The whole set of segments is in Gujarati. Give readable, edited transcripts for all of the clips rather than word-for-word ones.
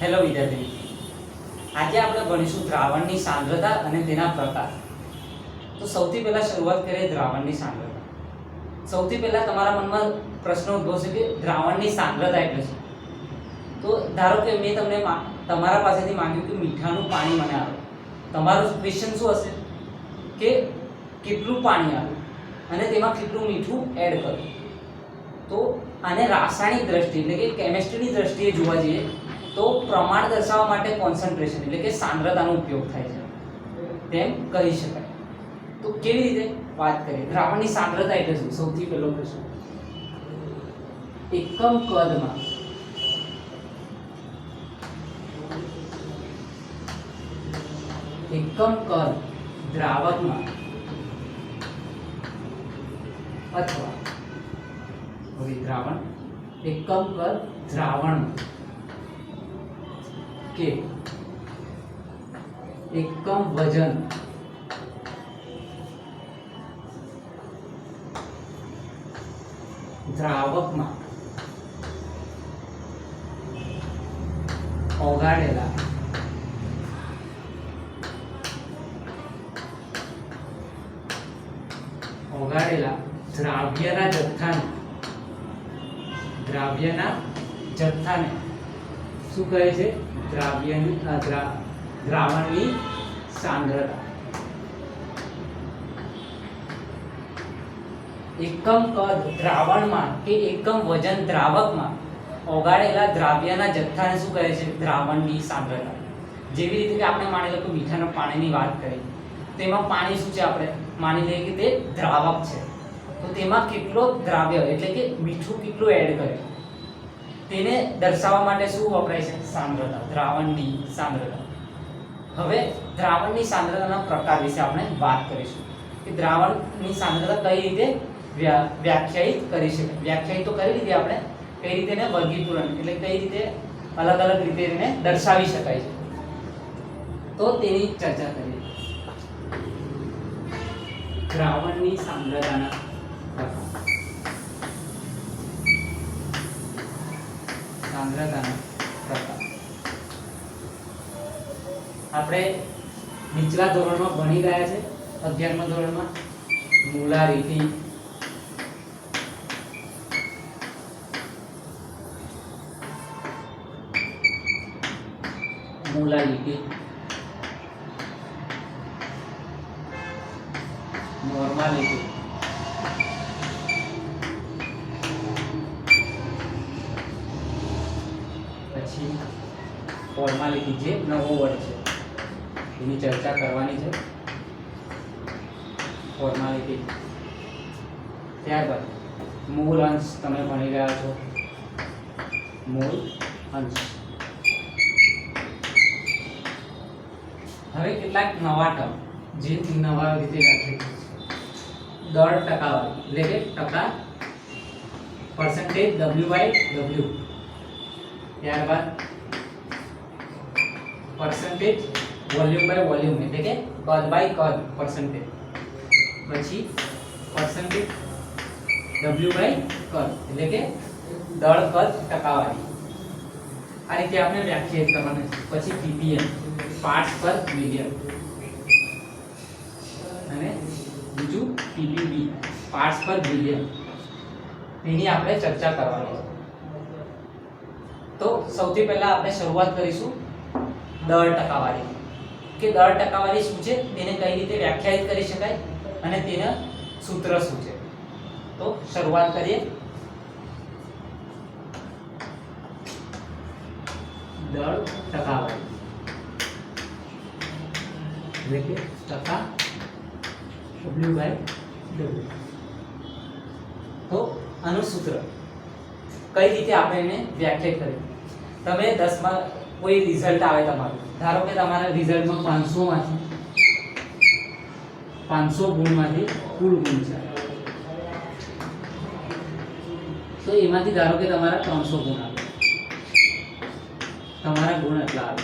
હેલો વિદ્યાર્થી મિત્રો, આજે આપણે ભણીશું દ્રાવણની સાંદ્રતા અને તેના પ્રકાર. તો સૌથી પહેલા શરૂઆત કરીએ દ્રાવણની સાંદ્રતા. સૌથી પહેલા તમારા મનમાં પ્રશ્ન ઉદ્ભવશે કે દ્રાવણની સાંદ્રતા એટલે શું. તો ધારો કે મેં તમને તમારા પાસેથી માંગ્યું કે મીઠાનું પાણી મને આપો. તમારો ક્વેશ્ચન શું હશે કે કેટલું પાણી આપો અને તેમાં કેટલું મીઠું એડ કરો. તો આને રાસાયણિક દ્રષ્ટિએ એટલે કે કેમિસ્ટ્રીની દ્રષ્ટિએ જોવા જઈએ તો પ્રમાણ દર્શાવવા માટે કોન્સન્ટ્રેશન એટલે કે સાંદ્રતાનો ઉપયોગ થાય છે તેમ કહી શકાય. તો કેવી રીતે વાત કરીએ દ્રાવણની સાંદ્રતા એટલે શું. સૌથી પહેલો પ્રશ્ન, એકમ કદમાં એકમ કદ દ્રાવકમાં અથવા દ્રાવણ એકમ કદ દ્રાવણ કે એકમ વજન દ્રાવકમાં ઓગાળેલા દ્રાવ્યના જથ્થાને શું કહે છે? દ્રાવણની સાંદ્રતા. એકમ કદ દ્રાવણમાં કે એકમ વજન દ્રાવકમાં ઓગાળેલા દ્રાવ્યના જથ્થાને શું કહે છે? દ્રાવણની સાંદ્રતા. જેવી રીતે કે આપણે માની લો કે મીઠાના પાણીની વાત કરી, તેમાં પાણી શું છે? આપણે માની લઈએ કે તે દ્રાવક છે, તો તેમાં કેટલો દ્રાવ્ય એટલે કે મીઠું કેટલું એડ કરે તેને દર્શાવવા માટે શું વપરાય છે? સાંદ્રતા, દ્રાવણની સાંદ્રતા. હવે દ્રાવણની સાંદ્રતાના પ્રકાર વિશે આપણે વાત કરીશું કે દ્રાવણની સાંદ્રતા કઈ રીતે વ્યાખ્યાયિત કરી શકાય. વ્યાખ્યાયિત તો કરી લીધી આપણે, કઈ રીતે એને વર્ગીકરણ એટલે કઈ રીતે અલગ અલગ રીતે એને દર્શાવી શકાય છે, તો તેની ચર્ચા કરીએ. દ્રાવણની સાંદ્રતાના પ્રકાર. આપણે નીચલા ધોરણમાં ભણી ગયા છે, 11મા ધોરણમાં મોલારિટી, નોર્માલિટી, પછી ફોર્માલિટી જે નવો વર્ડ છે એની ચર્ચા કરવાની છે. ફોર્માલિટી. ત્યારબાદ મૂળ અંશ તમે ભણી રહ્યા છો. મૂળ અંશ. હવે કેટલાક નવા ટર્મ જે નવા રીતે વ્યાખ્યાયિત છે. દળ ટકાવારી એટલે કે ટકા, પર્સન્ટેજ W/W. ત્યારબાદ પર્સન્ટેજ વોલ્યુમ/વોલ્યુમ એટલે કે કદ/કદ પર્સન્ટેજ. પછી પર્સન્ટેજ W/કદ એટલે કે દળ કદ ટકાવારી. આ રીતે આપણે વ્યાખ્યાયિત કરવાનું છે. પછી ppm પાર્ટ્સ પર મિલિયન અને બીજું ppb પાર્ટ્સ પર બિલિયન. તેની આપણે ચર્ચા કરવાની છે. તો સૌથી પહેલા આપણે શરૂઆત કરીશું દળ ટકાવારી કે દળ ટકાવારી શું છે, તેને કઈ રીતે વ્યાખ્યાયિત કરી શકાય અને તેના સૂત્ર શું છે. તો શરૂઆત કરીએ. દળ ટકાવારી એટલે કે ટકા W/W. તો આનું સૂત્ર કઈ રીતે આપણે એને વ્યાખ્યાયિત કરીએ. તમે 10માં કોઈ રિઝલ્ટ આવે તમારું, ધારો કે તમારા રિઝલ્ટમાં 500 ગુણમાંથી કુલ ગુણ છે, તો એમાંથી ધારો કે તમારા 300 ગુણ આવે, તમારા ગુણ એટલા આવે.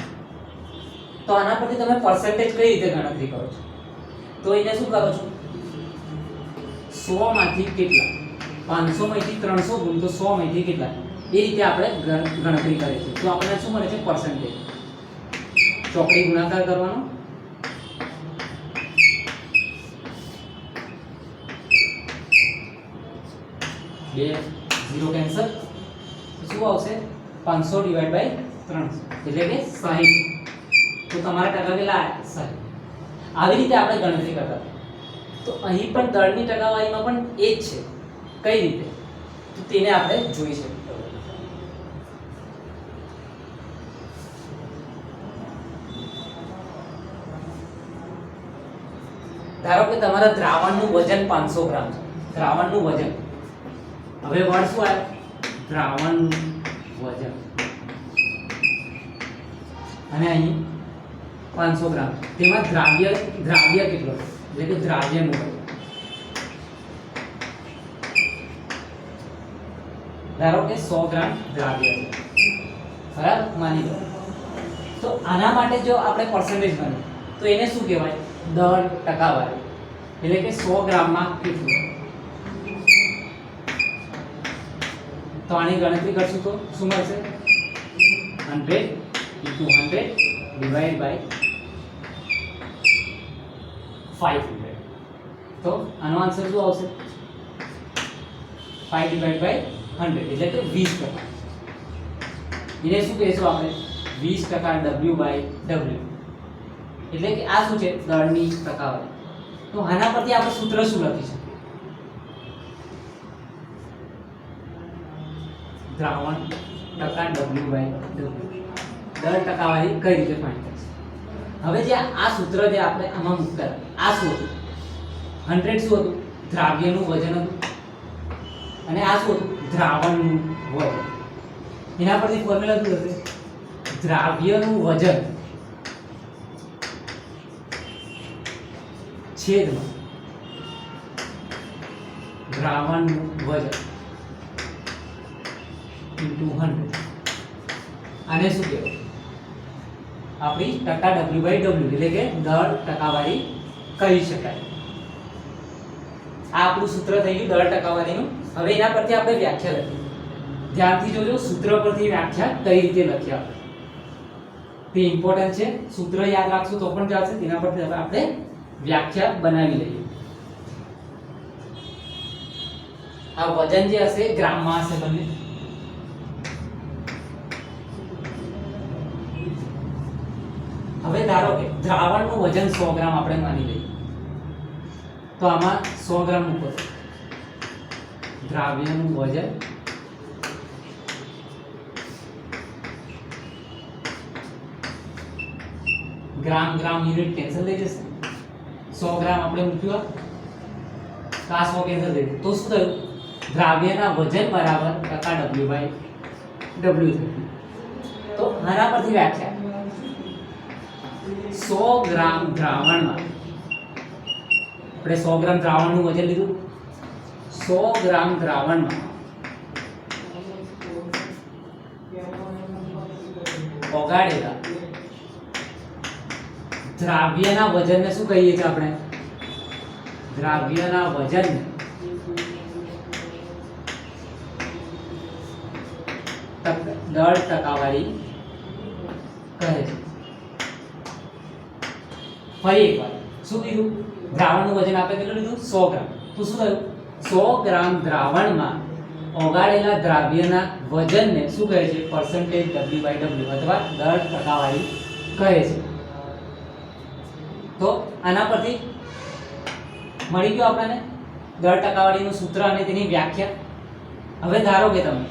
તો આના પરથી તમે પર્સન્ટેજ કઈ રીતે ગણતરી કરો છો? તો એને શું કરો છો? 100 માંથી કેટલા 500 માંથી 300 ગુણ તો 100 માંથી કેટલા એ રીતે આપણે ગણતરી કરીએ છીએ. તો આપણને શું મળે છે? પર્સન્ટેજ. ચોકડી ગુણાકાર કરવાનો, બે 0 કેન્સલ, શું આવશે? 500 ડિવાઈડ બાય 300 એટલે કે 60. તો તમારા ટકા કેટલા આવ્યા? 60. આવી રીતે આપણે ગણતરી કરતા હતા. તો અહીં પણ દળની ટકાવારીમાં પણ એ જ છે. કઈ રીતે? તો તેને આપણે જોઈ શકીએ. ધારો કે તમારા દ્રાવણનું વજન 500 ગ્રામ છે. દ્રાવણનું વજન, હવે વર્ડ શું આવે? દ્રાવણનું વજન, અને અહીં 500 ગ્રામ. તેમાં દ્રાવ્ય કેટલો છે? એટલે કે દ્રાવ્યનું વજન. ધારો કે 100 ગ્રામ દ્રાવ્ય છે, બરાબર? માની લો. તો આના માટે જો આપણે પર્સન્ટેજ ગણીએ તો એને શું કહેવાય? દળ ટકાવારી. એટલે કે 100 ગ્રામમાં કેટલું? તો આની ગણતરી કરશું તો શું મળશે? 100 * 100 ડિવાઇડ બાય 500. તો આનો આન્સર શું આવશે? 5 ડિવાઇડ બાય 100 એટલે કે 20%. એને શું કહીશું આપણે? 20% W બાય W. એટલે કે આ શું છે? દળની ટકાવારી. તો આના પરથી આપણે સૂત્ર શું લખી શકીએ? દ્રાવણ ટકા W બાય W. દળ ટકાવારી કઈ રીતે ફાઇન્ડ કરશે? હવે જે આ સૂત્ર જે આપણે આમાં મૂકતા, આ શું હતું? 100 શું હતું? દ્રાવ્યનું વજન હતું. અને આ શું હતું? દ્રાવણનું વજન. એના પરથી ફોર્મ્યુલા શું થશે? દ્રાવ્યનું વજન છેદમાં દ્રાવણનું વજન * 100. આને શું કહેવાય? આપણી ટકા W બાય W એટલે કે દળ ટકાવારી કહી શકાય. આ આપણું સૂત્ર થઈ ગયું દળ ટકાવારીનું. હવે એના પરથી આપણે વ્યાખ્યા લખીએ. ધ્યાનથી જોજો સૂત્ર પરથી વ્યાખ્યા કઈ રીતે લખીએ આપણે. તે ઇમ્પોર્ટન્ટ છે. સૂત્ર યાદ રાખશો તો પણ ચાલશે. તેના પરથી આપણે વ્યાખ્યા બનાવી લઈએ. આ વજન જે હશે ગ્રામમાં હશે બંને. હવે ધારો કે દ્રાવણનું વજન 100 ગ્રામ આપણે માની લઈએ. તો આમાં 100 ગ્રામ મૂકો. દ્રાવ્યનું વજન ગ્રામ યુનિટ કેન્સલ થઈ જશે. 100 ગ્રામ આપણે મૂક્યું, તો આ 100 કેન્સલ થઈ જશે. તો શું થયું? દ્રાવ્યના વજન બરાબર ટકા W બાય W થયું. તો આના પરથી વ્યાખ્યા 100 ગ્રામ દ્રાવણમાં આપણે 100 ગ્રામ દ્રાવણનું વજન લીધું. 100 ગ્રામ દ્રાવણમાં ઓગાળેલા દ્રાવ્યના વજનને શું કહીએ છીએ આપણે? દ્રાવ્યના વજનને દળ ટકાવારી કહે છે. ફરી એકવાર શું કીધું? દ્રાવણનું વજન આપણે કેટલું લીધું? 100 ગ્રામ. તો શું થયું? 100 ગ્રામ દ્રાવણમાં ઓગાળેલા દ્રાવ્યના વજનને શું કહે છે? પર્સન્ટેજ W બાય W અથવા દળ ટકાવારી કહે છે. તો આના પરથી મળી ગયું આપણને દળ ટકાવારીનું સૂત્ર અને તેની વ્યાખ્યા. હવે ધારો કે તમને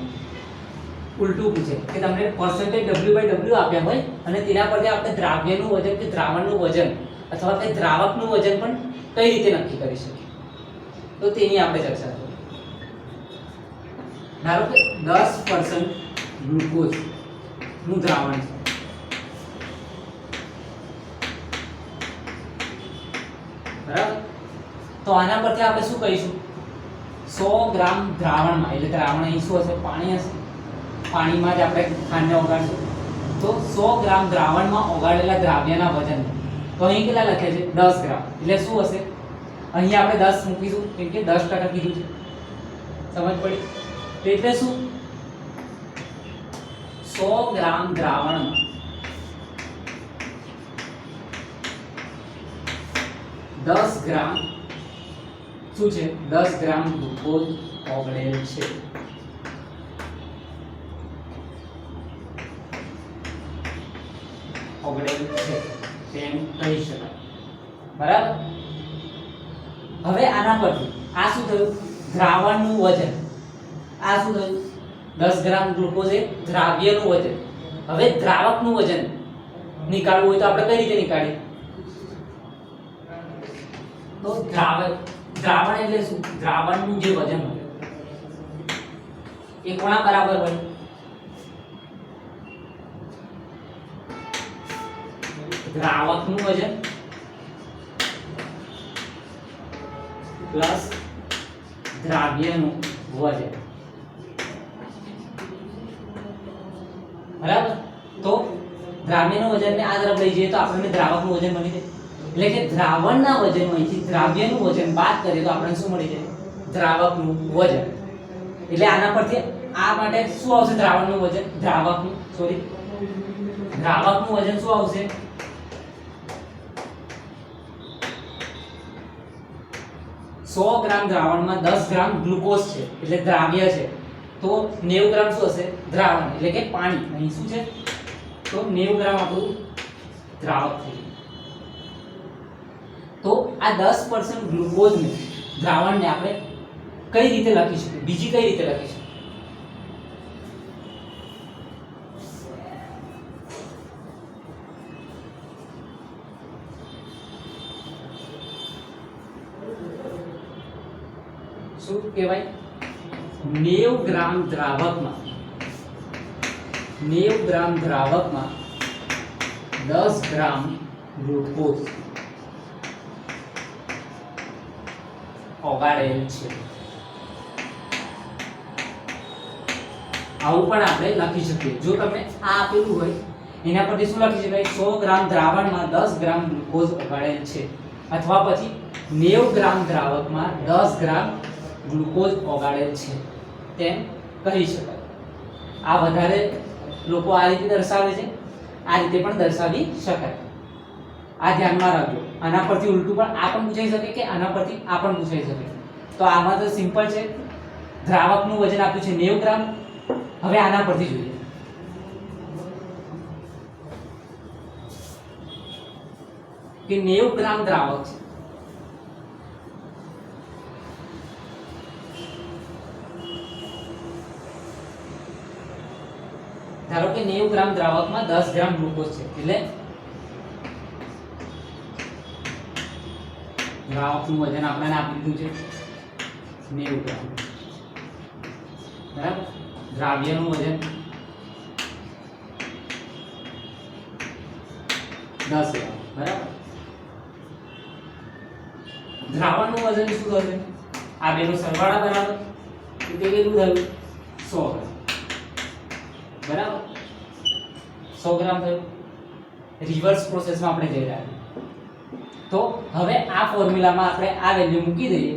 ઉલટું પૂછે કે તમને પર્સન્ટેજ W બાય W આપ્યા હોય અને તેના પરથી આપણે દ્રાવ્યનું વજન કે દ્રાવણનું વજન અથવા કે દ્રાવકનું વજન પણ કઈ રીતે નક્કી કરી શકીએ? તો તેની આપણે ચર્ચા કરીએ. ધારો કે 10% ગ્લુકોઝનું દ્રાવણ છે. બરાબર? તો આના પરથી આપણે શું કહીશું? 100 ગ્રામ દ્રાવણમાં, એટલે દ્રાવણ અહીં શું હશે? પાણી હશે. પાણીમાં જ આપણે ખાંડને ઓગાળશું. તો 100 ગ્રામ દ્રાવણમાં ઓગાળેલા દ્રાવ્યના વજન, તો અહીં કેટલા લખે છે? 10 ગ્રામ. એટલે શું હશે? અહીં આપણે 10 મૂકીશું કેમ કે 10% કીધું છે. સમજ પડી? તો એટલે શું? 100 ગ્રામ દ્રાવણમાં 10 ગ્રામ શું છે? 10 ગ્રામ ગ્લુકોઝ ઓગળેલ છે. ઓગળેલ છે તેમ કહી શકાય. બરાબર. હવે આના પરથી આ શું થયું? દ્રાવણનું વજન. આ શું થયું? 10 ગ્રામ ગ્લુકોઝ એ દ્રાવ્યનું વજન. હવે દ્રાવકનું વજન નીકાળવું હોય તો આપણે કઈ રીતે નીકાળીએ? તો દ્રાવણ એટલે શું? દ્રાવણનું જે વજન હોય એ કોના બરાબર હોય? દ્રાવકનું વજન પ્લસ દ્રાવ્યનું વજન. બરાબર. તો દ્રાવ્યનું વજનને આ તરફ લઈ જઈએ તો આપણને દ્રાવકનું વજન મળી જાય. એટલે કે દ્રાવણના વજનમાંથી દ્રાવ્યનું વજન બાદ કરીએ તો આપણને શું મળી જાય? દ્રાવકનું વજન. એટલે આના પરથી આ માટે શું આવશે? દ્રાવણનું વજન, દ્રાવકનું વજન શું આવશે? 100 ગ્રામ દ્રાવણમાં 10 ગ્રામ ગ્લુકોઝ છે એટલે દ્રાવ્ય છે. તો 90 ગ્રામ શું હશે? દ્રાવણ એટલે કે પાણી. અહીં શું છે? તો 90 ગ્રામ આપણું દ્રાવક થઈ ગયું. તો આ 10% ગ્લુકોઝને દ્રાવણને આપણે કઈ રીતે લખી શકીએ? બીજી કઈ રીતે લખી શકીએ? શું કહેવાય? 90 ગ્રામ દ્રાવકમાં 10 ગ્રામ ગ્લુકોઝ ઓગાળેલ છે. આવું પણ આપણે લખી શકીએ. જો તમે આ આપેલું હોય એના પરથી શું લખી શકાય? 100 ગ્રામ દ્રાવણમાં 10 ગ્રામ ગ્લુકોઝ ઓગાળેલ છે, અથવા પછી 90 ગ્રામ દ્રાવકમાં 10 ગ્રામ ગ્લુકોઝ ઓગાળેલ છે તેમ કહી શકાય. આ વધારે લોકો આ રીતે દર્શાવે છે, આ રીતે પણ દર્શાવી શકાય. આ ધ્યાનમાં રાખજો. આના પરથી ઉલટું પણ આ પણ પૂછાઈ શકે કે આના પરથી આ પણ પૂછાઈ શકે. તો આમાં તો સિમ્પલ છે. દ્રાવકનું વજન આપ્યું છે 90 ગ્રામ. હવે આના પરથી જોઈએ કે 90 ગ્રામ દ્રાવક છે. ધારો કે 90 ગ્રામ દ્રાવકમાં 10 ગ્રામ ગ્લુકોઝ છે એટલે દ્રાવકનું વજન આપણને આપી દીધું છે 90 ગ્રામ. બરાબર. દ્રાવ્યનું વજન 10 ગ્રામ. બરાબર. દ્રાવણનું વજન શું થશે? આ બેનો સરવાળા બરાબર તો તે કેટલું થયું? 100 ગ્રામ. બરાબર. 100 ગ્રામ થયું. રિવર્સ પ્રોસેસમાં આપણે જઈ રહ્યા. તો હવે આ ફોર્મ્યુલામાં આપણે આ વેલ્યુ મૂકી દઈએ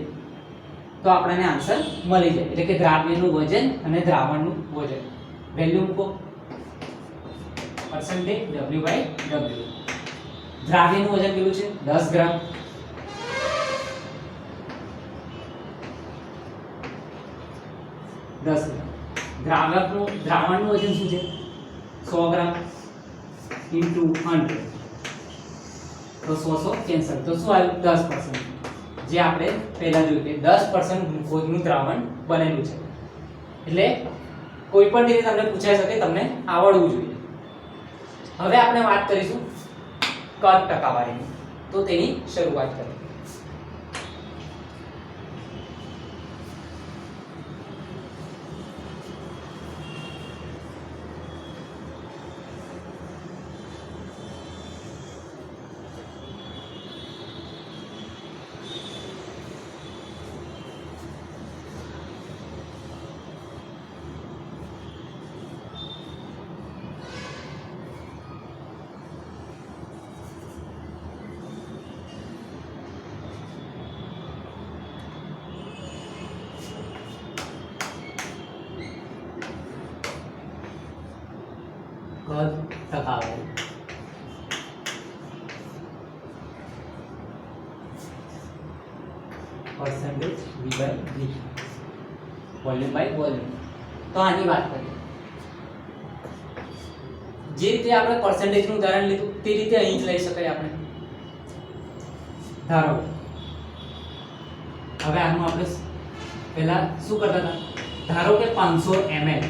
તો આપણને આન્સર મળી જાય. એટલે કે દ્રાવ્યનું વજન અને દ્રાવણનું વજન વેલ્યુ મૂકો પરસેન્ટેજ W/W. દ્રાવ્યનું વજન કેટલું છે? 10 ગ્રામ. દ્રાવણનું વજન શું છે? 100 ગ્રામ ઇન્ટુ 100. તો 100 કેન્સલ. તો શું આવ્યું? 10%. જે આપણે પહેલા જોયું કે 10% ગ્લુકોઝનું દ્રાવણ બનેલું છે. એટલે કોઈ પણ રીતે તમને પૂછાઈ શકે, તમને આવડવું જોઈએ. હવે આપણે વાત કરીશું કદ ટકાવારીની. તો તેની શરૂઆત કરીએ. કદ ટકાવારી percentage V by V volume by volume. તો આની વાત કરીએ જે રીતે આપણે percentage નું ઉદાહરણ લીધું તે રીતે અહીં જ લઈ શકાય આપણે. ધારો હવે આનું આપણે પહેલા શું કરતા હતા, ધારો કે 500 ml.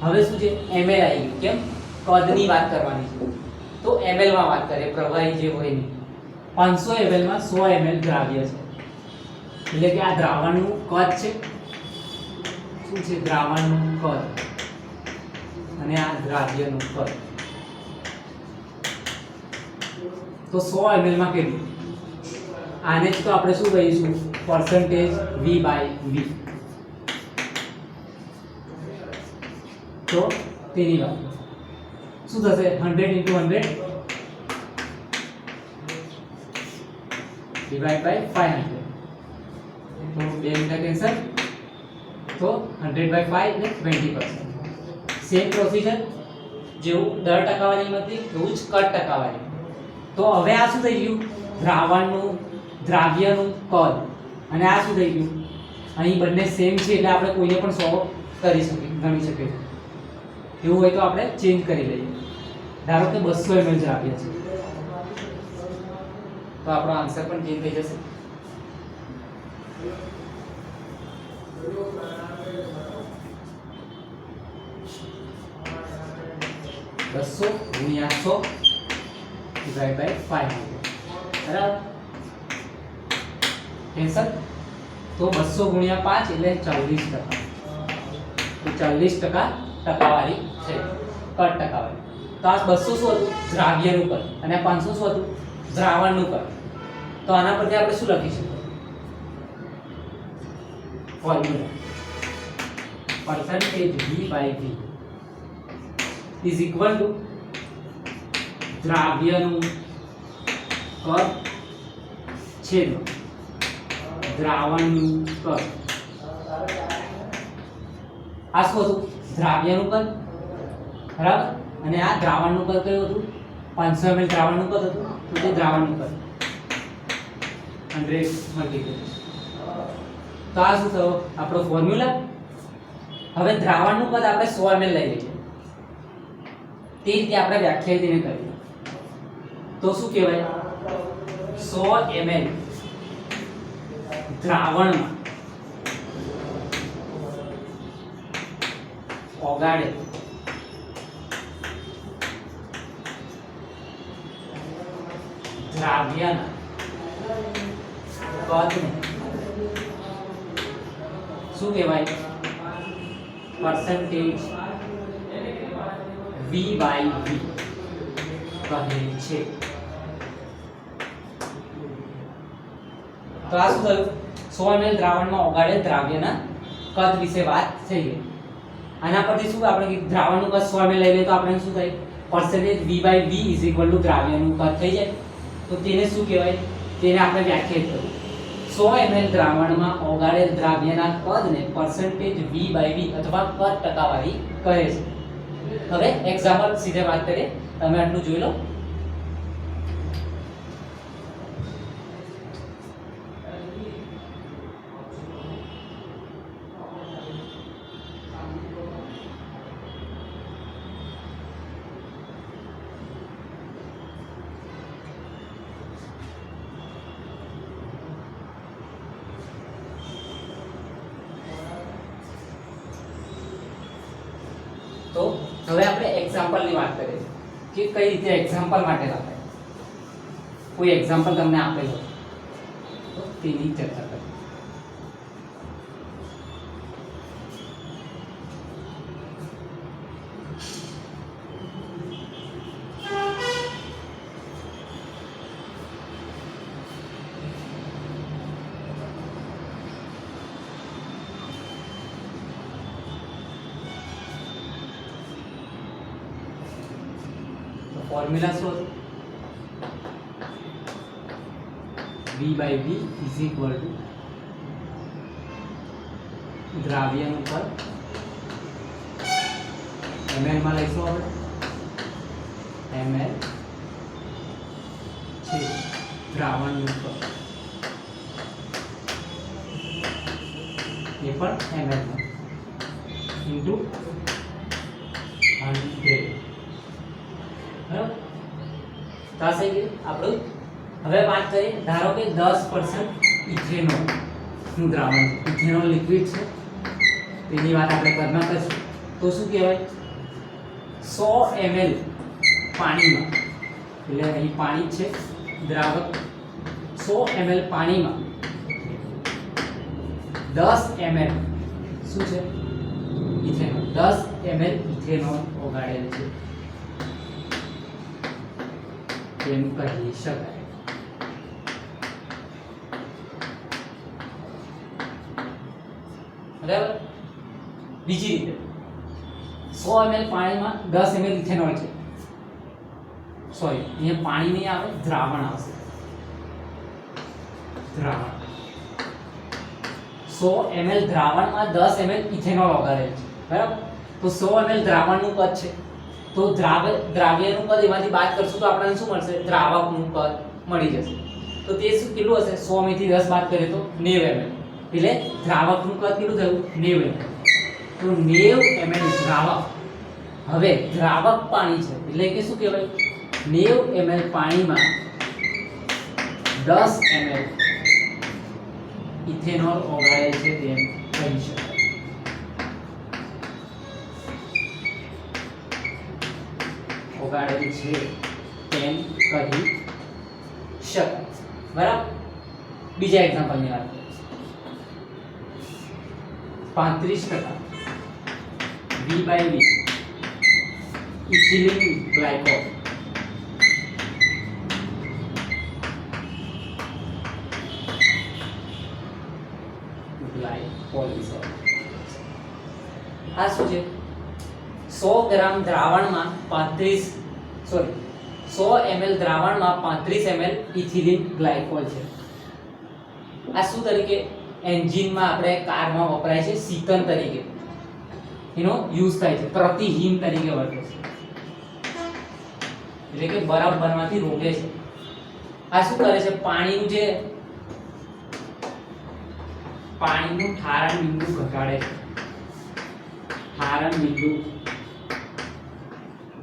હવે શું છે ml આવી ગયું, કેમ કદની વાત કરવાની છે તો ml માં વાત કરીએ, પ્રવાહી જે હોય એની. 500 ml માં 100 ml દ્રાવ્ય છે એટલે કે આ દ્રાવણનું કદ છે. શું છે દ્રાવણનું કદ અને આ દ્રાવ્યનું કદ. તો 100 ml માં કેટલું, આને જ તો આપણે શું કહીશું percentage V by V. તો તેની વાત શું થશે 100 into 100 divide by 500. તો 2 મીટર કેન્સલ, તો 100 by 5 એટલે 20%. સેમ પ્રોસીજર જેવું દર ટકાવારીમાં હતી એવું જ કટ ટકાવારી. તો હવે આ શું થઈ ગયું દ્રાવણનું દ્રાવ્યનું કદ અને આ શું થઈ ગયું અહીં બંને સેમ છે એટલે આપણે કોઈને પણ 100 કરી શકીએ, ગણી શકીએ. એવું હોય તો આપણે ચેન્જ કરી લઈએ. ધારો કે 200 ml દ્રાવ્ય છે તો આપણો આન્સર પણ ચેન્જ થઈ જશે. બસો ગુણ્યા 100 ડિવાઇડ બાય 500 બરાબર કેન્સલ. તો 200 ગુણ્યા 5 એટલે 40%. તો 40% ટકાવારી છે, કદ ટકાવારી. તો આ 200 શું હતું દ્રાવ્યનું કદ અને 500 શું હતું દ્રાવણનું કદ. તો આના પરથી આપણે શું લખીશું formula percentage V by V is equal to દ્રાવ્યનું કદ છેદ દ્રાવણનું કદ. આ શું હતું દ્રાવ્યનું કદ બરાબર અને આ દ્રાવણનું કદ કયું હતું 500 ml દ્રાવણનું કદ હતું તો તે દ્રાવણનું કદ 100 મલ્ટીપ્લાય. તો આ શું થયો આપણો ફોર્મ્યુલા. હવે દ્રાવણનું કદ આપણે 100 ml લઈ લઈએ, તે રીતે આપણે વ્યાખ્યાયિત એને કરીએ તો શું કહેવાય 100 ml દ્રાવણમાં ઓગાળે દ્રાવ્યના કદને શું કહેવાય percentage V by V કહે છે. તો આ શું થયું 100 ml દ્રાવણમાં ઓગાળે દ્રાવ્યના કદ વિશે વાત થઈ ગઈ. આના પરથી શું આપણે દ્રાવણનું કદ 100 ml લઈ લઈએ તો આપણે શું થાય percentage V by V is equal to દ્રાવ્યનું કદ થઈ જાય. તો તેને શું કહેવાય તેને આપણે વ્યાખ્યાયિત કરીએ 100 ml દ્રાવણમાં ઓગાળેલ દ્રાવ્યના કદને percentage V by V અથવા કદ ટકાવારી કહે છે. હવે એક્ઝામ્પલ સીધે વાત કરીએ, તમે આટલું જોઈ લો. તો હવે આપણે એક્ઝામ્પલની વાત કરીએ કે કઈ રીતે એક્ઝામ્પલ માટે લખાય. કોઈ એક્ઝામ્પલ તમને આપેલો તો તેની ચર્ચા કરીએ. ફોર્મ્યુલા શું હતું V by V is equal to દ્રાવ્યનું કદ ml માં લઈશું આપણે ml છે દ્રાવણનું કદ, એ પણ ml માં ઇન્ટુ 100, બરાબર. થશે કે આપણું હવે વાત કરીએ, ધારો કે 10% ઇથેનોલ નું દ્રાવણ, ઇથેનોલ લિક્વિડ છે તેની વાત આપણે કદમાં કરીશું. તો શું કહેવાય, 100 ml પાણીમાં, એટલે અહીં પાણી છે દ્રાવક, 100 ml પાણીમાં 10 ml શું છે ઇથેનોલ, 10 ml ઇથેનોલ ઓગાળેલ છે તેમ કહી શકાય. બરાબર. બીજી રીતે 100 ml પાણીમાં 10 ml ઇથેનોલ છે, સોરી અહીંયા પાણી નહીં આવે, દ્રાવણ આવશે, દ્રાવણ. 100 ml દ્રાવણમાં 10 ml ઇથેનોલ ઓગાળેલ છે, બરાબર. તો 100 ml દ્રાવણનું કદ છે, તો દ્રાવ્યનું કદ એમાંથી બાદ કરશું તો આપણને શું મળશે, દ્રાવકનું કદ મળી જશે. તો તે શું કેટલું હશે, 100 માંથી 10 બાદ કરીએ તો 90 ml, એટલે દ્રાવકનું કદ કેટલું થયું, 90 ml. તો 90 ml દ્રાવક, હવે દ્રાવક પાણી છે એટલે કે શું કહેવાય, 90 ml પાણીમાં 10 ml ઇથેનોલ ઓગાળેલ છે તેમ કહી શકાય. ઓગાળેલ છે તેમ કહી શકાય, બરાબર. બીજા એક્ઝામ્પલની વાત કરીએ, 35% V/V ઇથિલિન ગ્લાયકોલ, આ શું છે, 100 ગ્રામ દ્રાવણમાં 100 ml દ્રાવણમાં 35 ml ઇથિલિન ગ્લાયકોલ છે. આ શું તરીકે, એન્જિનમાં આપણે કારમાં વપરાય છે શીતન તરીકે એનો યુઝ થાય છે, પ્રતિહિમ તરીકે વર્તે છે, એટલે કે બરફ બનવાથી રોકે છે. આ શું કરે છે, પાણીનું ઠારણ બિંદુ ઘટાડે છે, ઠારણ બિંદુ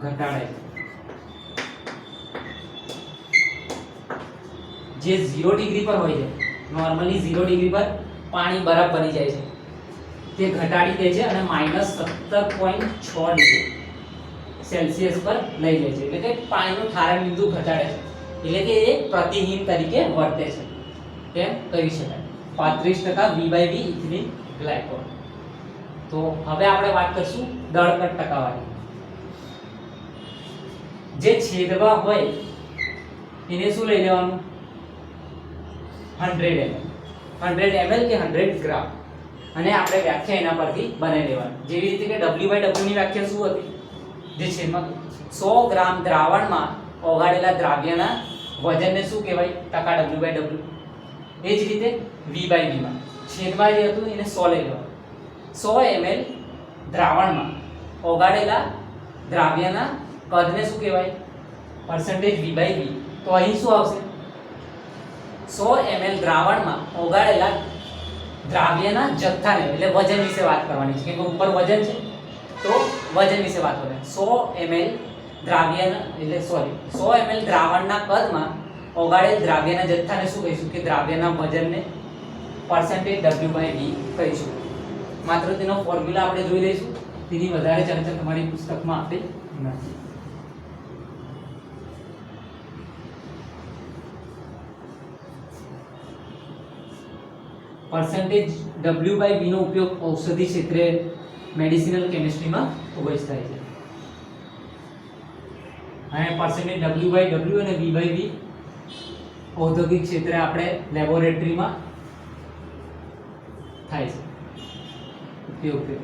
ઘટાડે છે. જે 0 ડિગ્રી પર હોય છે, નોર્મલી 0 ડિગ્રી પર પાણી બરફ બની જાય છે, તે ઘટાડી દે છે અને -17.6 ડિગ્રી સેલ્સિયસ પર લઈ જાય છે, એટલે કે પાણીનું ઠારણ બિંદુ ઘટાડે છે, એટલે કે એ પ્રતિહિમ તરીકે વર્તે છે તેમ કહી શકાય. 35% V/V ઇથિલિન ગ્લાયકોલ. તો હવે આપણે વાત કરશું દળકટ ટકાવારી. જે છેદમાં હોય એને શું લઈ લેવાનું, 100 ml, 100 ml કે 100 ગ્રામ, અને આપણે વ્યાખ્યા એના પરથી બનાવી લેવાની. જેવી રીતે કે W/W ની વ્યાખ્યા શું હતી, જે છેદમાં 100 ગ્રામ દ્રાવણમાં ઓગાળેલા દ્રાવ્યના વજનને શું કહેવાય, ટકા W/W. એ જ રીતે V/V માં છેદમાં જે હતું એને 100 લઈ લેવાનું. 100 ml દ્રાવણમાં ઓગાળેલા દ્રાવ્યના કદને શું કહેવાય, પરસેન્ટેજ V/V. તો અહીં શું આવશે, 100 ml દ્રાવણમાં ઓગાળેલા દ્રાવ્યના જથ્થાને, એટલે વજન વિશે વાત કરવાની છે, કેમ કે ઉપર વજન છે તો વજન વિશે વાત કરવાની. 100 ml દ્રાવ્યના, એટલે 100 ml દ્રાવણના કદમાં ઓગાળેલ દ્રાવ્યના જથ્થાને શું કહીશું, કે દ્રાવ્યના વજનને પરસેન્ટેજ W/V કહીશું. માત્ર તેનો ફોર્મ્યુલા આપણે જોઈ લઈશું, તેની વધારે ચર્ચા તમારી પુસ્તકમાં આપેલ નથી. પરસેન્ટેજ W/V નો ઉપયોગ ઔષધિ ક્ષેત્રે, મેડિસિનલ કેમિસ્ટ્રીમાં ખૂબ જ થાય છે. અને પરસેન્ટેજ W/W અને V/V ઔદ્યોગિક ક્ષેત્રે આપણે લેબોરેટરીમાં થાય છે ઉપયોગ.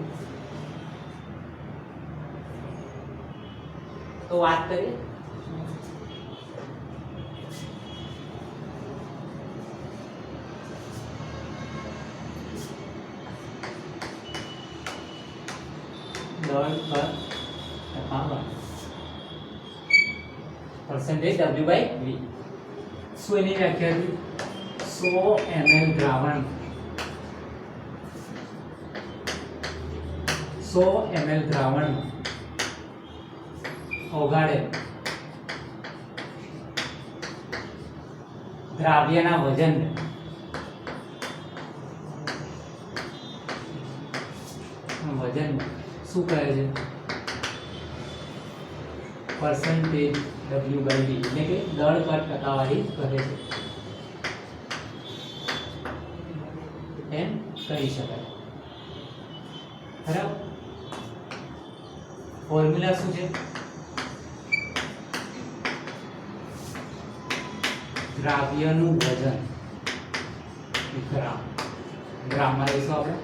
તો વાત કરીએ દળકટ ટકાવારી. Percentage W/V. શું એની વ્યાખ્યા હતી? 100 ml દ્રાવણ 100 ml દ્રાવણ ઓગાળે દ્રાવ્યના વજન શું કહે છે? પરસેન્ટેજ W/V, એટલે કે દળ પર ટકાવારી કહે છે એમ કહી શકાય. બરાબર. ફોર્મ્યુલા શું છે? દ્રાવ્યનું વજન ગ્રામ. ગ્રામમાં લઈશું આપણે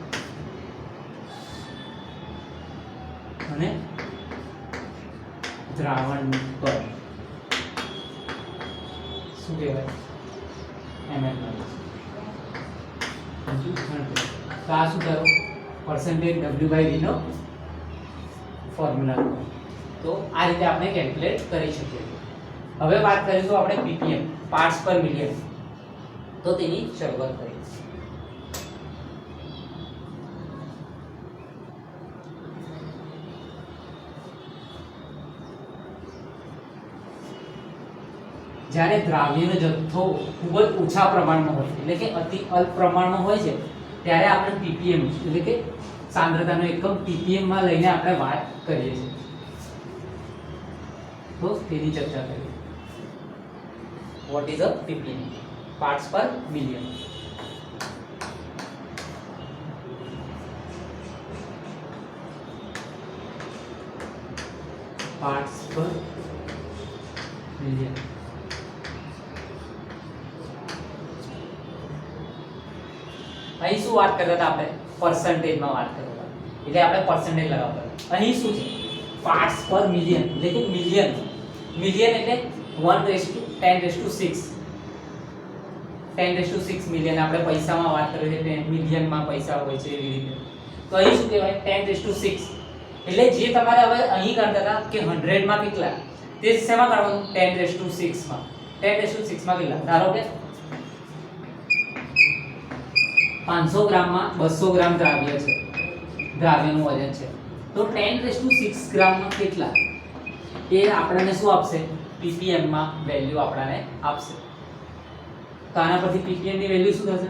અને દ્રાવણ પર શું કહેવાય? ml માં. તો આ શું થયો? પરસેન્ટેજ W/V નો ફોર્મ્યુલા. તો આ રીતે આપણે કેલ્ક્યુલેટ કરી શકીએ. હવે વાત કરીશું આપણે ppm, પાર્ટ્સ પર મિલિયન. તો તેની શરૂઆત કરીએ. જ્યારે દ્રાવ્યનો જથ્થો ખૂબ જ ઓછા પ્રમાણમાં હોય, એટલે કે અતિ અલ્પ પ્રમાણમાં હોય છે, ત્યારે આપણે ppm એટલે કે સાંદ્રતાનો એકમ ppm માં લઈને આપણે વાત કરીએ છીએ. તો તેની ચર્ચા કરીએ. What is a ppm? Parts પર મિલિયન. પાર્ટ્સ પર મિલિયન. અહીં શું વાત કરતા હતા આપણે? પરસેન્ટેજમાં વાત કરતા હતા, એટલે આપણે પરસેન્ટેજ લગાવતા હતા. અહીં શું છે? પાર્ટ્સ પર મિલિયન, એટલે કે મિલિયન. મિલિયન એટલે 1/10⁶. 10⁶ મિલિયન. આપણે પૈસામાં વાત કરીએ છીએ, મિલિયનમાં પૈસા હોય છે એવી રીતે. તો અહીં શું કહેવાય? 10⁶. એટલે જે તમારે હવે અહીં કરતા હતા કે 100 માં કેટલા, તે શેમાં કરવાનું? 10⁶ માં. 10⁶ માં કેટલા? ધારો કે 500 ગ્રામમાં 200 ગ્રામ દ્રાવ્ય છે, દ્રાવ્યનું વજન છે. તો 10⁶ ગ્રામમાં કેટલા? એ આપણને શું આપશે? ppm માં વેલ્યુ આપણને આપશે. તો આના પરથી ppm ની વેલ્યુ શું થશે?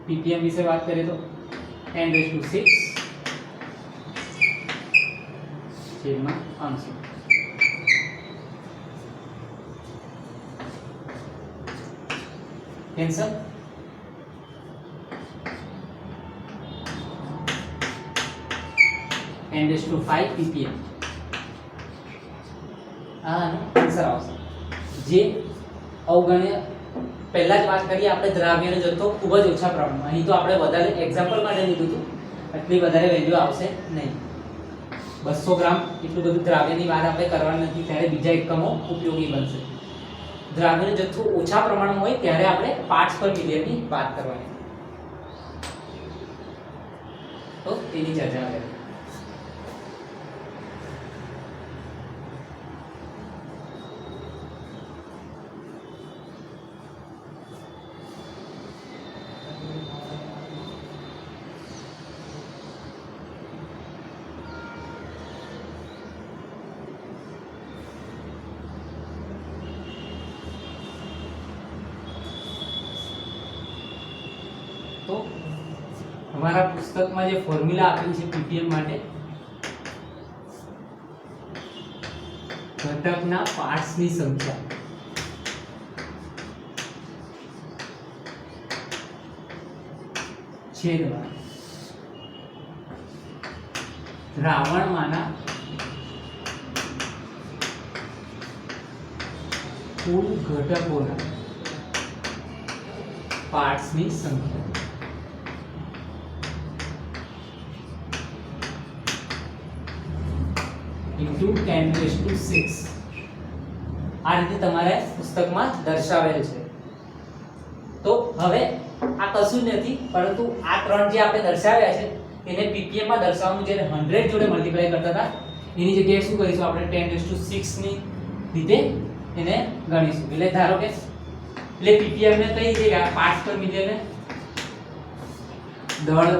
ppm વિશે વાત કરીએ તો 10⁶ છેદમાં 500. કેન્સલ. n/5 ppm. આનો આન્સર આવશે. જે અવગણ્ય પહેલા જ વાત કરીએ આપણે, દ્રાવ્યનો જથ્થો ખૂબ જ ઓછા પ્રમાણમાં. અહીં તો આપણે વધારે એક્ઝામ્પલ માટે લીધું હતું, એટલી વધારે વેલ્યુ આવશે નહીં. 200 ગ્રામ એટલું બધું દ્રાવ્યની વાત આપણે કરવાની નથી, ત્યારે બીજા એકમો ઉપયોગી બનશે. દ્રાવ્યનો જથ્થો ઓછા પ્રમાણમાં હોય ત્યારે આપણે પાર્ટ્સ પર મિલિયનની વાત કરવાની. તો તેની ચર્ચા કરીએ. તો અમારા પુસ્તકમાં જે ફોર્મ્યુલા આપેલી છે ppm માટે, ઘટકના પાર્ટ્સની સંખ્યા છેદમાં દ્રાવણમાંના કુલ ઘટકોના પાર્ટ્સની સંખ્યા into 10⁶. આ રીતે તમારે પુસ્તકમાં દર્શાવેલ છે. તો હવે આ કશું જ નથી, પરંતુ આ ત્રણ જે આપણે દર્શાવ્યા છે તેને ppm માં દર્શાવવાનું, જ્યારે 100 જોડે મલ્ટીપ્લાય કરતા હતા એની જગ્યાએ શું કરીશું આપણે 10⁶ ની રીતે એને ગણીશું. એટલે ધારો કે એટલે ppm ને કઈ જગ્યાએ પાર્ટ્સ પર મિલિયન ને દળ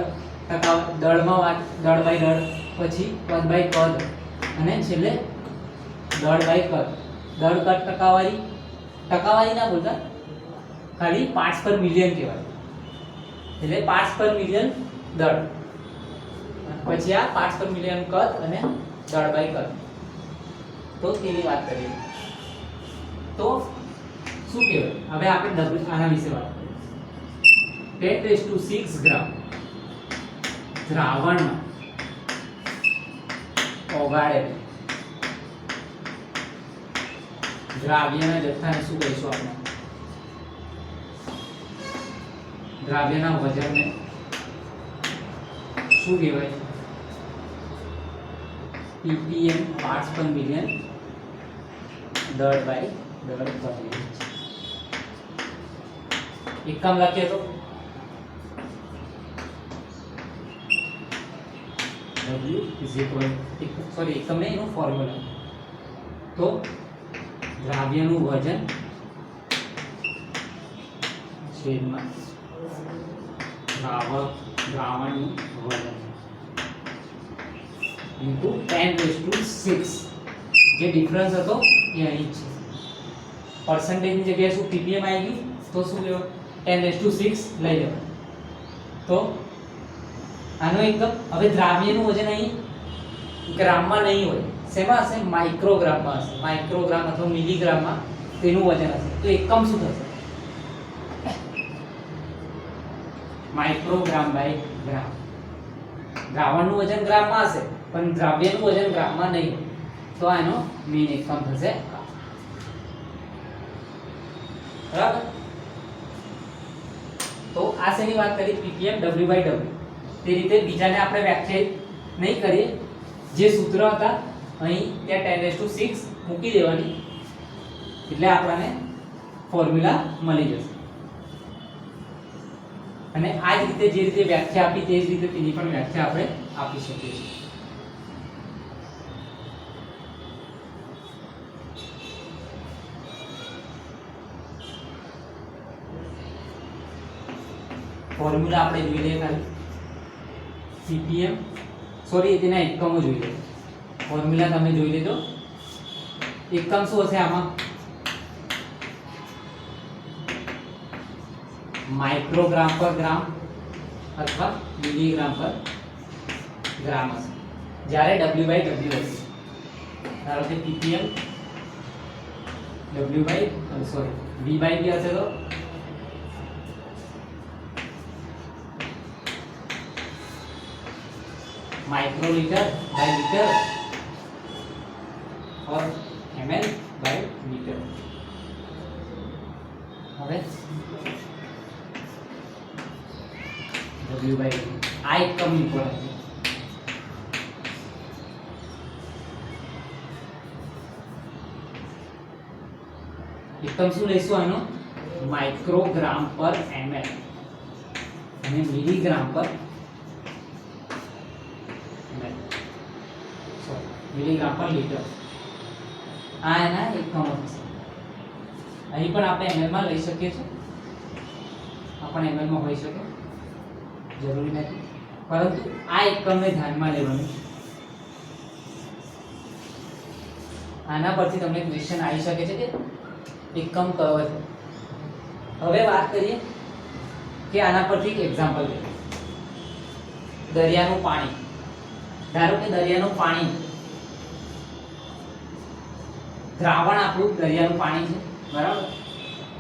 ટકા દળમાં દળ બાય દળ, પછી કદ બાય કદ, અને છેલ્લે દળ બાય કદ. દળ કદ ટકાવારી ના બોલતા, ખાલી પાર્ટ્સ પર મિલિયન કહેવાય. એટલે પાર્ટ્સ પર મિલિયન દળ, પછી આ પાર્ટ્સ પર મિલિયન કદ અને દળ બાય કદ. તો તેની વાત કરીએ તો શું કહેવાય? હવે આપણે આના વિશે વાત કરીએ. 10⁶ ગ્રામ દ્રાવણમાં ઓગાળેલ દ્રાવ્યના જથ્થાને શું કહીશું આપણે? દ્રાવ્યના વજનને શું કહેવાય? ppm પાર્ટ્સ પર મિલિયન દળ બાય દળ પર મિલિયન. એકમ લખીએ તો W સોરી એકમ નહીં, એનું ફોર્મ્યુલા. તો દ્રાવ્યનું વજન છેદમાં દ્રાવણનું વજન ઇન્ટુ 10⁶. જે ડિફરન્સ હતો એ અહીં છે. પર્સન્ટેજની જગ્યાએ શું ppm આવી ગયું, તો શું લેવાનું? 10⁶ લઈ લેવાનું. તો આનો એકમ. હવે દ્રાવ્યનું વજન અહીં ગ્રામમાં નહીં હોય, શેમાં હશે? માઇક્રોગ્રામમાં હશે. માઇક્રોગ્રામ અથવા મિલીગ્રામમાં તેનું વજન હશે. તો એકમ શું થશે? માઇક્રોગ્રામ બાય ગ્રામ. દ્રાવણનું વજન ગ્રામમાં હશે, પણ દ્રાવ્યનું વજન ગ્રામમાં નહીં હોય. તો આનો મેઇન એકમ થશે. બરાબર? તો આ શેની વાત કરી? ppm W/W. તે રીતે બીજાને આપણે વ્યાખ્યાયિત નહીં કરીએ. જે સૂત્ર હતા અહીં ત્યાં 10⁶ મૂકી દેવાની, એટલે આપણને ફોર્મ્યુલા મળી જશે. અને આ જ રીતે જે રીતે વ્યાખ્યા આપી તે જ રીતે તેની પણ વ્યાખ્યા આપણે આપી શકીએ છીએ. ફોર્મ્યુલા આપણે જોઈ લઈએ ખાલી. ppm સોરી તેના એકમો જોઈ લઈએ. ફોર્મ્યુલા તમે જોઈ લેજો. એકમ શું હશે આમાં? માઇક્રોગ્રામ પર ગ્રામ અથવા મિલીગ્રામ પર ગ્રામ હશે. જ્યારે W/W હશે, ધારો કે ppm V/V હશે તો माइक्रोलीटर बाय लीटर और ml बाय लीटर. હવે W/V આ એકમ ઇમ્પોર્ટન્ટ છે. એકમ શું લઈશું આનો? માઇક્રોગ્રામ પર ml અને મિલીગ્રામ પર મિલીગ્રામ પર લીટર. આ એના એકમો થશે. અહીં પણ આપણે ml માં લઈ શકીએ છીએ, આપણે ml માં હોઈ શકે, જરૂરી નથી, પરંતુ આ એકમને ધ્યાનમાં લેવાનું. આના પરથી તમને ક્વેશ્ચન આવી શકે છે કે એકમ કયો છે. હવે વાત કરીએ કે આના પરથી એક એક્ઝામ્પલ લઈએ. દરિયાનું પાણી. ધારો કે દરિયાનું પાણી, દ્રાવણ આપણું દરિયાનું પાણી છે, બરાબર?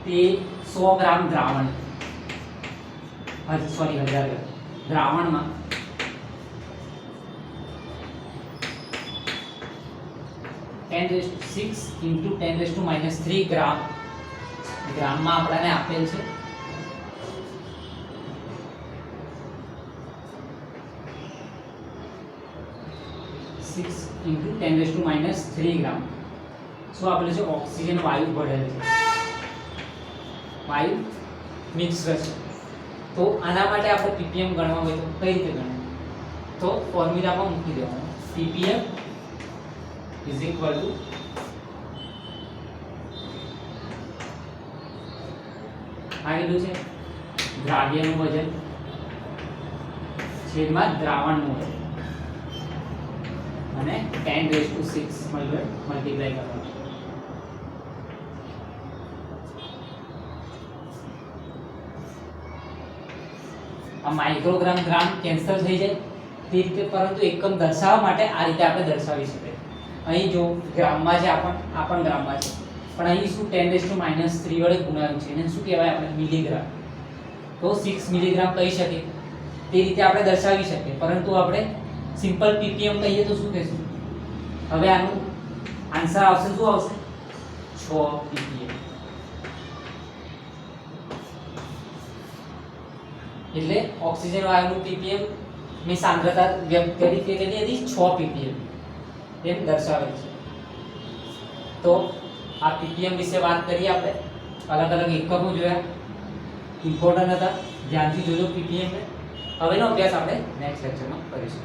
તે 100 ગ્રામ દ્રાવણ, સોરી 1000 ગ્રામ દ્રાવણમાં 10⁶ into 10⁻³ ગ્રામ ગ્રામમાં આપણને આપેલ છે. into 10⁻³ ગ્રામ શું આપેલું છે? ઓક્સિજન વાયુ ભરેલ છે, વાયુ મિશ્ર છે. તો આના માટે આપણે ppm ગણવા હોય તો કઈ રીતે ગણવું? તો ફોર્મ્યુલામાં મૂકી દેવાનું. ppm ઇઝ ઇક્વલ ટુ આ કેટલું છે દ્રાવ્યનું વજન છેદમાં દ્રાવણનું વજન અને 10⁶ મલ્ટીપ્લાય કરવાનું. આ માઇક્રોગ્રામ ગ્રામ કેન્સલ થઈ જાય તે રીતે, પરંતુ એકમ દર્શાવવા માટે આ રીતે આપણે દર્શાવી શકીએ. અહીં જો ગ્રામમાં છે, આપણ ગ્રામમાં છે, પણ અહીં શું 10⁻³ વડે ગુણાયું છે, એને શું કહેવાય આપણે મિલીગ્રામ. તો 6 મિલીગ્રામ કહી શકીએ, તે રીતે આપણે દર્શાવી શકીએ. પરંતુ આપણે સિમ્પલ ppm કહીએ તો શું કહેશું? હવે આનું આન્સર આવશે, શું આવશે? 6 ppm. એટલે ઓક્સિજન વાયુનું ppm ની સાંદ્રતા વ્યક્ત કરી કેટલી હતી? 6 ppm એમ દર્શાવે છે. તો આ ppm વિશે વાત કરીએ. આપણે અલગ અલગ એકમો જોયા, ઇમ્પોર્ટન્ટ હતા, ધ્યાનથી જોજો ppm ને. હવેનો અભ્યાસ આપણે નેક્સ્ટ લેક્ચરમાં કરીશું.